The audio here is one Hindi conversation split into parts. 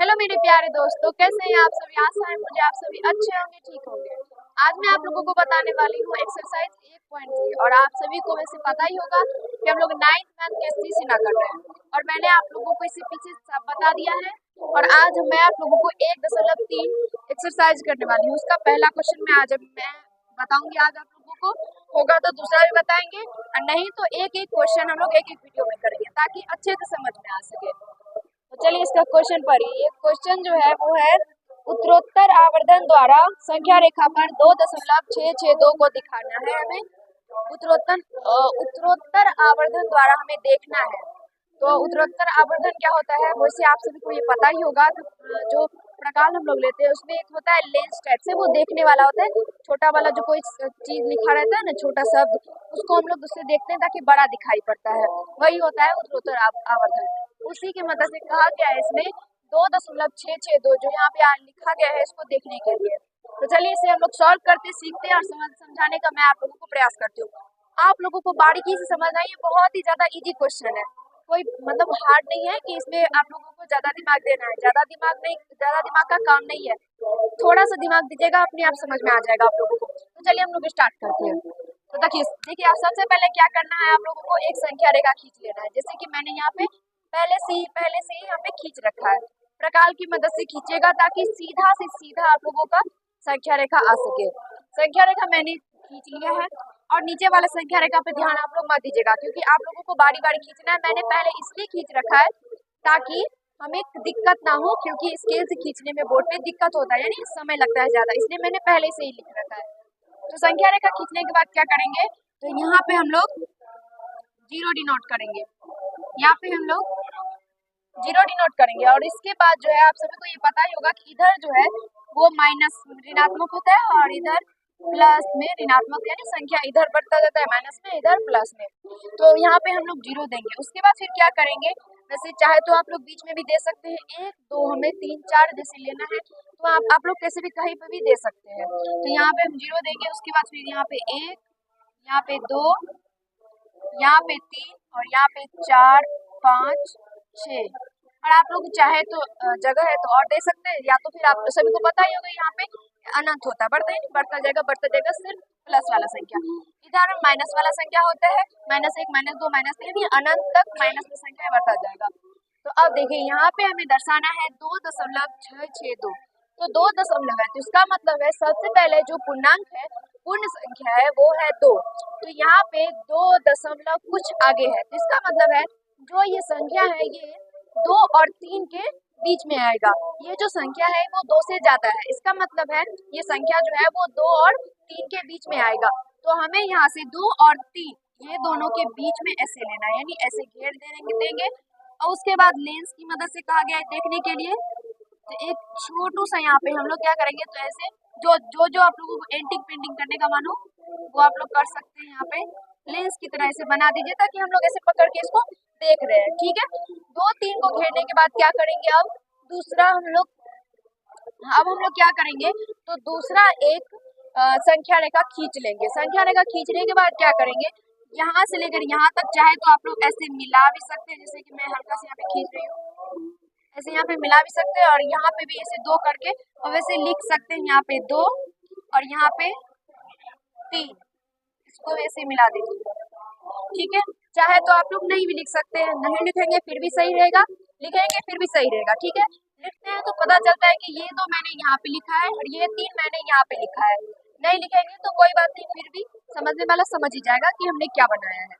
हेलो मेरे प्यारे दोस्तों, कैसे हैं आप सभी। आशा है मुझे आप सभी अच्छे होंगे, ठीक होंगे। आज मैं आप लोगों को बताने वाली हूँ एक्सरसाइज 1.3। और आप सभी को वैसे पता ही होगा कि हम लोग 9th मैथ के सीना कर रहे हैं और मैंने आप लोगों को इससे पीछे सब बता दिया है। और आज मैं आप लोगों को 1.3 एक्सरसाइज करने वाली हूँ। उसका पहला क्वेश्चन मैं बताऊंगी। आज आप लोगों को होगा तो दूसरा भी बताएंगे, और नहीं तो एक एक क्वेश्चन हम लोग एक एक वीडियो में करेंगे ताकि अच्छे से समझ में आ सके। तो चलिए इसका क्वेश्चन पढ़िए। क्वेश्चन जो है वो है, उत्तरोत्तर आवर्धन द्वारा संख्या रेखा पर 2.662 को दिखाना है हमें। उत्तरोत्तर आवर्धन द्वारा हमें देखना है। तो उत्तरोत्तर आवर्धन क्या होता है, वैसे आप सभी को ये पता ही होगा। जो प्रकाल हम लोग लेते हैं उसमें एक होता है लेंस टाइप से, वो देखने वाला होता है। छोटा वाला जो कोई चीज लिखा रहता है ना, छोटा शब्द, उसको हम लोग उससे देखते हैं ताकि बड़ा दिखाई पड़ता है। वही होता है उत्तरोत्तर आवर्धन। उसी की मदद से कहा गया है इसमें 2.662 जो यहाँ पे लिखा गया है इसको देखने के लिए। तो चलिए इसे हम लोग सॉल्व करते सीखते हैं और समझाने का मैं आप लोगों को प्रयास करती हूँ। आप लोगों को बारीकी से समझना, ये बहुत ही ज्यादा इजी क्वेश्चन है। कोई मतलब हार्ड नहीं है कि इसमें आप लोगों को ज्यादा दिमाग देना है। ज्यादा दिमाग का काम नहीं है। थोड़ा सा दिमाग दीजिएगा, अपने आप समझ में आ जाएगा आप लोगों को। तो चलिए हम लोग स्टार्ट करते हैं। तो देखिए आप सबसे पहले क्या करना है, आप लोगों को एक संख्या रेखा खींच लेना है। जैसे कि मैंने यहाँ पे पहले से ही यहाँ पे खींच रखा है। प्रकाल की मदद से खींचेगा ताकि सीधा से सीधा आप लोगों का संख्या रेखा आ सके। संख्या रेखा मैंने खींच लिया है। और नीचे वाले संख्या रेखा पे ध्यान आप लोग मत दीजिएगा, क्योंकि आप लोगों को बारी बारी खींचना है। मैंने पहले इसलिए खींच रखा है ताकि हमें दिक्कत ना हो, क्योंकि स्केल से खींचने में बोर्ड पे दिक्कत होता है, यानी समय लगता है ज्यादा, इसलिए मैंने पहले से ही लिख रखा है। तो संख्या रेखा खींचने के बाद क्या करेंगे, तो यहाँ पे हम लोग जीरो डिनोट करेंगे। यहाँ पे हम लोग जीरो डिनोट करेंगे। और इसके बाद जो है आप सभी को ये पता ही होगा कि इधर जो है वो माइनस ऋणात्मक होता है और इधर प्लस में ऋणात्मक, यानी संख्या इधर बढ़ता जाता है माइनस में, इधर प्लस में। तो यहाँ पे हम लोग जीरो देंगे। उसके बाद फिर क्या करेंगे, वैसे चाहे तो आप लोग बीच में भी दे सकते हैं, 1 2 हमें 3 4 जैसे लेना है तो आप लोग कैसे भी कहीं पे भी दे सकते हैं। तो यहाँ पे हम जीरो देंगे। उसके बाद फिर यहाँ पे 1, यहाँ पे 2, यहाँ पे 3 और यहाँ पे 4 5 6। और आप लोग चाहे तो जगह है तो और दे सकते हैं, या तो फिर आप सभी को पता ही होगा यहाँ पे अनंत होता है, बढ़ता जाएगा सिर्फ प्लस वाला संख्या। इधर माइनस वाला संख्या होता है, -1 -2 -3, अनंत तक माइनस में संख्या बढ़ता जाएगा। तो अब देखिए यहाँ पे हमें दर्शाना है 2.662। तो 2 दशमलव है तो इसका मतलब है सबसे पहले जो पूर्णांक है, पूर्ण संख्या है, वो है 2। तो यहाँ पे 2 दशमलव कुछ आगे है, तो इसका मतलब है जो ये संख्या है ये 2 और 3 के बीच में आएगा। ये जो संख्या है वो 2 से ज्यादा है, इसका मतलब है ये संख्या जो है वो 2 और 3 के बीच में आएगा। तो हमें यहाँ से 2 और 3 ये दोनों के बीच में ऐसे लेना है, यानी ऐसे घेर देंगे। और उसके बाद लेंस की मदद से कहा गया है देखने के लिए। तो एक छोटू सा यहाँ पे हम लोग क्या करेंगे, तो ऐसे जो आप लोगों को एंटिक पेंटिंग करने का मानो वो आप लोग कर सकते हैं। यहाँ पे लेंस की तरह ऐसे बना दीजिए ताकि हम लोग ऐसे पकड़ के इसको देख रहे हैं, ठीक है। 2 3 को घेरने के बाद क्या करेंगे, अब हम लोग क्या करेंगे, तो दूसरा एक संख्या रेखा खींच लेंगे। संख्या रेखा खींचने के बाद क्या करेंगे, यहाँ से लेकर यहाँ तक चाहे तो आप लोग ऐसे मिला भी सकते हैं, जैसे कि मैं हल्का से यहाँ पे खींच रही हूँ, ऐसे यहाँ पे मिला भी सकते हैं। और यहाँ पे भी ऐसे 2 करके और वैसे लिख सकते हैं, यहाँ पे 2 और यहाँ पे 3, इसको ऐसे मिला दीजिए, ठीक है। चाहे तो आप लोग नहीं भी लिख सकते हैं, नहीं लिखेंगे फिर भी सही रहेगा, लिखेंगे फिर भी सही रहेगा, ठीक है। लिखते हैं तो पता चलता है कि ये 2 मैंने यहाँ पे लिखा है और ये 3 मैंने यहाँ पे लिखा है। नहीं लिखेंगे तो कोई बात नहीं, फिर भी समझने वाला समझ ही जाएगा कि हमने क्या बनाया है।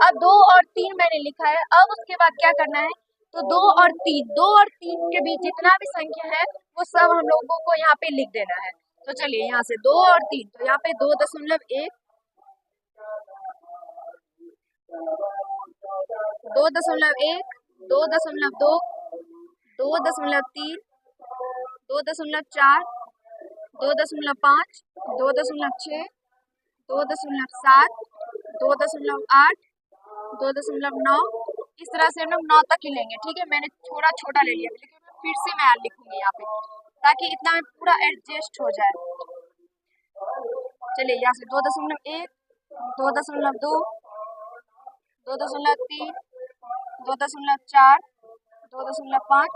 अब 2 और 3 मैंने लिखा है। अब उसके बाद क्या करना है, तो 2 और 3 के बीच जितना भी संख्या है वो सब हम लोगों को यहाँ पे लिख देना है। तो चलिए यहाँ से 2 और 3, तो यहाँ पे 2.1, 2.1, 2.2, 2.3, 2.4, 2.5, 2.6, 2.7, 2.8, 2.9, इस तरह से हम लोग 9 तक ही लेंगे, ठीक है। मैंने थोड़ा छोटा ले लिया, लेकिन मैं फिर से मैं लिखूंगी यहाँ पे ताकि इतना में पूरा एडजस्ट हो जाए। चलिए यहाँ से 2.1, 2.2, 2.3, 2.4, 2.5,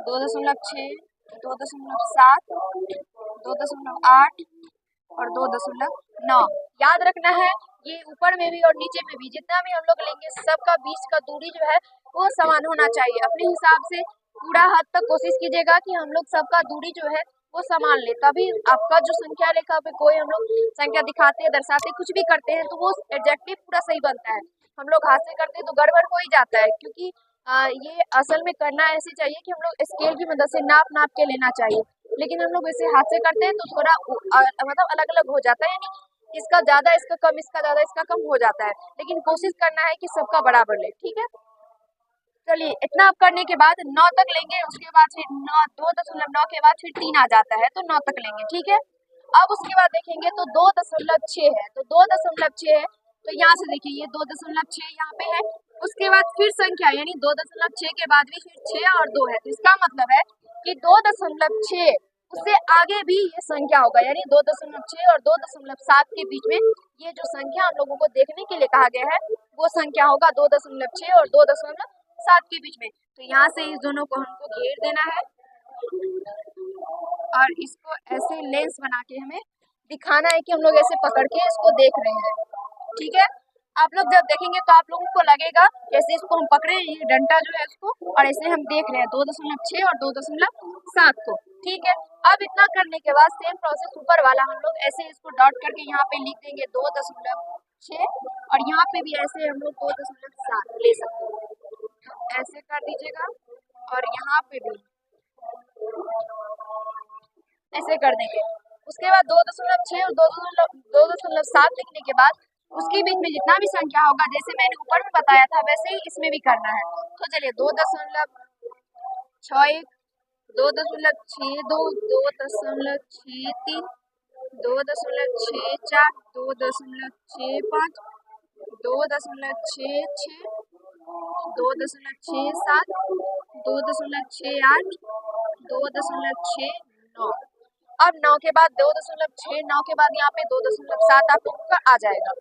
2.6, 2.7, 2.8 और 2.9। याद रखना है ये ऊपर में भी और नीचे में भी जितना भी हम लोग लेंगे सबका बीच का दूरी जो है वो समान होना चाहिए। अपने हिसाब से पूरा हद तक कोशिश कीजिएगा कि हम लोग सबका दूरी जो है वो समान ले, तभी आपका जो संख्या रेखा पे कोई हम लोग संख्या दिखाते हैं, दर्शाते कुछ भी करते हैं तो वो एग्जैक्टली पूरा सही बनता है। हम लोग हाथ से करते हैं तो गड़बड़ हो ही जाता है, क्योंकि ये असल में करना ऐसे चाहिए कि हम लोग स्केल की मदद से नाप नाप के लेना चाहिए, लेकिन हम लोग ऐसे हाथ से करते हैं तो थोड़ा मतलब अलग अलग हो जाता है, यानी इसका ज्यादा इसका कम, इसका ज्यादा इसका कम हो जाता है, लेकिन कोशिश करना है कि सबका बराबर ले। ठीक है, चलिए इतना आप करने के बाद 9 तक लेंगे, उसके बाद फिर 9, 2.9 के बाद फिर 3 आ जाता है तो 9 तक लेंगे। ठीक है, अब उसके बाद देखेंगे तो 2.6 है, तो 2.6 है तो यहाँ से देखिए ये 2.6 यहाँ पे है, उसके बाद फिर संख्या यानी 2.6 के बाद भी फिर 6 और 2 है, तो इसका मतलब है कि 2.6 उससे आगे भी ये संख्या होगा, यानी 2.6 और 2.7 के बीच में ये जो संख्या हम लोगों को देखने के लिए कहा गया है वो संख्या होगा 2.6 और 2.7 के बीच में। तो यहाँ से इस दोनों को हमको घेर देना है और इसको ऐसे लेंस बना के हमें दिखाना है कि हम लोग ऐसे पकड़ के इसको देख रहे हैं। ठीक है, आप लोग जब देखेंगे तो आप लोगों को लगेगा जैसे इसको हम पकड़े हैं, ये डंडा जो है इसको, और ऐसे हम देख रहे हैं 2.6 और 2.7 को। ठीक है, अब इतना करने के बाद सेम प्रोसेस ऊपर वाला हम लोग ऐसे इसको डॉट करके यहाँ पे लिख देंगे 2.6 और यहाँ पे भी ऐसे हम लोग 2.7 ले सकते हैं, तो ऐसे कर दीजिएगा और यहाँ पे भी ऐसे कर देंगे। उसके बाद 2.6 और 2.7 लिखने के बाद उसके बीच में जितना भी संख्या होगा जैसे मैंने ऊपर में बताया था वैसे ही इसमें भी करना है। तो चलिए 2.61, 2.62, 2.63, 2.64, 2.65, 2.66, 2.67, 2.68, 2.69। अब 9 के बाद 2.6, 9 के बाद यहाँ पे 2.7 आपको आ जाएगा।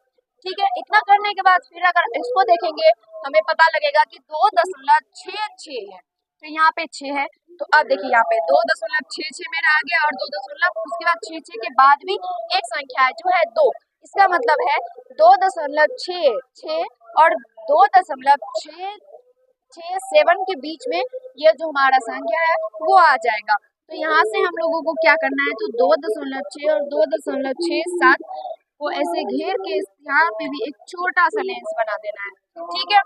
ठीक है, इतना करने के बाद फिर अगर इसको देखेंगे हमें पता लगेगा कि 2.66 है, तो यहाँ पे 6 है, तो अब देखिए यहाँ पे 2.66 मेरा आ गया और 2 उसके बाद 6 के बाद भी एक संख्या है जो है 2, इसका मतलब है 2.66 और 2.67 के बीच में ये जो हमारा संख्या है वो आ जाएगा। तो यहाँ से हम लोगों को क्या करना है, तो 2.6 और 2.67 को ऐसे घेर के यहाँ पे भी एक छोटा सा लेंस बना देना है। ठीक है,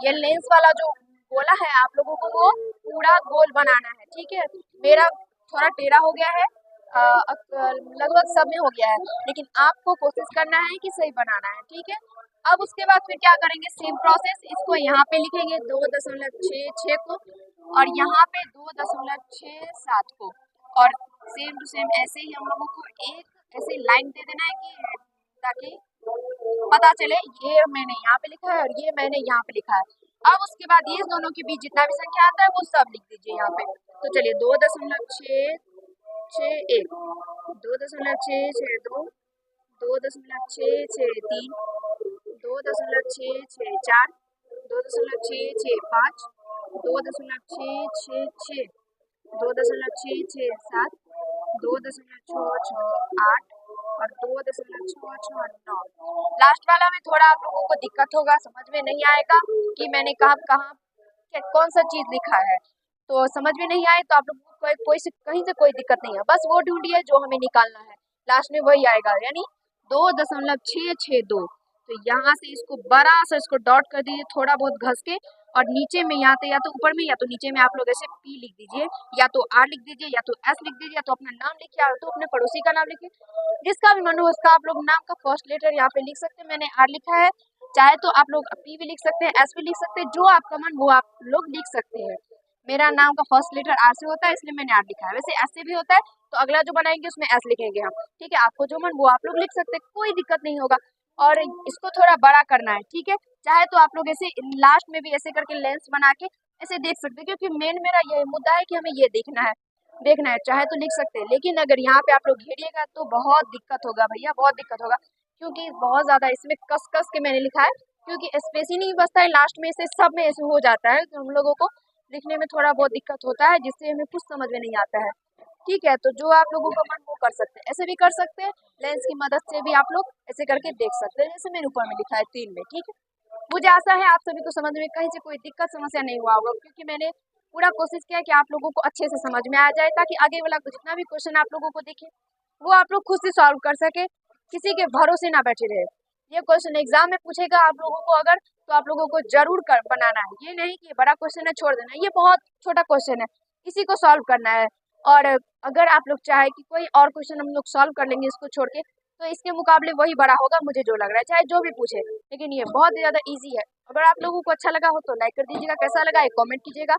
ये लेंस वाला जो गोला है आप लोगों को वो पूरा गोल बनाना है। ठीक है, मेरा थोड़ा टेढ़ा हो गया है, लगभग सब में हो गया है, लेकिन आपको कोशिश करना है कि सही बनाना है। ठीक है, अब उसके बाद फिर क्या करेंगे, सेम प्रोसेस, इसको यहाँ पे लिखेंगे 2.66 को और यहाँ पे 2.67 को, और सेम टू सेम ऐसे ही हम लोगों को एक ऐसे लाइन दे देना है कि ताकि पता चले ये मैंने यहाँ पे लिखा है और ये मैंने यहाँ पे लिखा है। अब उसके बाद ये दोनों के बीच जितना भी संख्या आता है वो सब लिख दीजिए यहाँ पे। तो चलिए 2.661, 2.662, 2.663, 2.664, 2.665, 2.666, 2.667, 2.668 और 2.669। लास्ट वाला में थोड़ा आप लोगों को दिक्कत होगा, समझ में नहीं आएगा कि मैंने कहाँ कौन सा चीज लिखा है, तो समझ में नहीं आए तो आप लोगों को कहीं से कोई दिक्कत नहीं है, बस वो ढूंढिए जो हमें निकालना है, लास्ट में वही आएगा, यानी 2.662। तो यहाँ से इसको बड़ा सा इसको डॉट कर दीजिए थोड़ा बहुत घस के, और नीचे में यहाँ पे या तो ऊपर में या तो नीचे में आप लोग ऐसे P लिख दीजिए, या तो R लिख दीजिए, या तो S लिख दीजिए, या तो अपना नाम लिखिए, या तो अपने पड़ोसी का नाम लिखिए, जिसका भी मन हो उसका आप लोग नाम का फर्स्ट लेटर यहाँ पे लिख सकते हैं। मैंने R लिखा है, चाहे तो आप लोग P भी लिख सकते हैं, S भी लिख सकते हैं, जो आपका मन वो आप लोग लिख सकते हैं। मेरा नाम का फर्स्ट लेटर R से होता है इसलिए मैंने R लिखा है, वैसे S से भी होता है तो अगला जो बनाएंगे उसमें S लिखेंगे हम। ठीक है, आपको जो मन वो आप लोग लिख सकते हैं, कोई दिक्कत नहीं होगा। और इसको थोड़ा बड़ा करना है, ठीक है, चाहे तो आप लोग ऐसे लास्ट में भी ऐसे करके लेंस बना के ऐसे देख सकते हैं, क्योंकि मेन मेरा ये मुद्दा है कि हमें ये देखना है, चाहे तो लिख सकते हैं, लेकिन अगर यहाँ पे आप लोग घेरिएगा तो बहुत दिक्कत होगा भैया, बहुत दिक्कत होगा, क्योंकि बहुत ज़्यादा इसमें कस कस के मैंने लिखा है, क्योंकि स्पेस ही नहीं बचता है, लास्ट में से सब में ऐसे हो जाता है तो हम लोगों को लिखने में थोड़ा बहुत दिक्कत होता है, जिससे हमें कुछ समझ में नहीं आता है। ठीक है, तो जो आप लोगों का मन वो कर सकते हैं, ऐसे भी कर सकते हैं, लेंस की मदद से भी आप लोग ऐसे करके देख सकते हैं, जैसे मेरे ऊपर में लिखा है 3 में। ठीक है, मुझे आशा है आप सभी को समझ में कहीं से कोई दिक्कत समस्या नहीं हुआ होगा, क्योंकि मैंने पूरा कोशिश किया कि आप लोगों को अच्छे से समझ में आ जाए, ताकि आगे वाला जितना भी क्वेश्चन आप लोगों को दिखे वो आप लोग खुद से सॉल्व कर सके, किसी के भरोसे ना बैठे रहे। ये क्वेश्चन एग्जाम में पूछेगा आप लोगों को अगर, तो आप लोगों को जरूर बनाना है। ये नहीं कि बड़ा क्वेश्चन है छोड़ देना, ये बहुत छोटा क्वेश्चन है, इसी को सॉल्व करना है। और अगर आप लोग चाहे कि कोई और क्वेश्चन हम लोग सॉल्व कर लेंगे इसको छोड़ के, तो इसके मुकाबले वही बड़ा होगा, मुझे जो लग रहा है, चाहे जो भी पूछे। लेकिन ये बहुत ज़्यादा इजी है। अगर आप लोगों को अच्छा लगा हो तो लाइक कर दीजिएगा, कैसा लगा एक कमेंट कीजिएगा।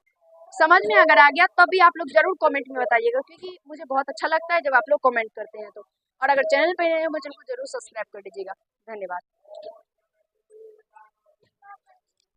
समझ में अगर आ गया तब भी आप लोग जरूर कमेंट में बताइएगा, क्योंकि मुझे बहुत अच्छा लगता है जब आप लोग कमेंट करते हैं तो। और अगर चैनल पे नए हो, चैनल को जरूर सब्सक्राइब कर दीजिएगा। धन्यवाद।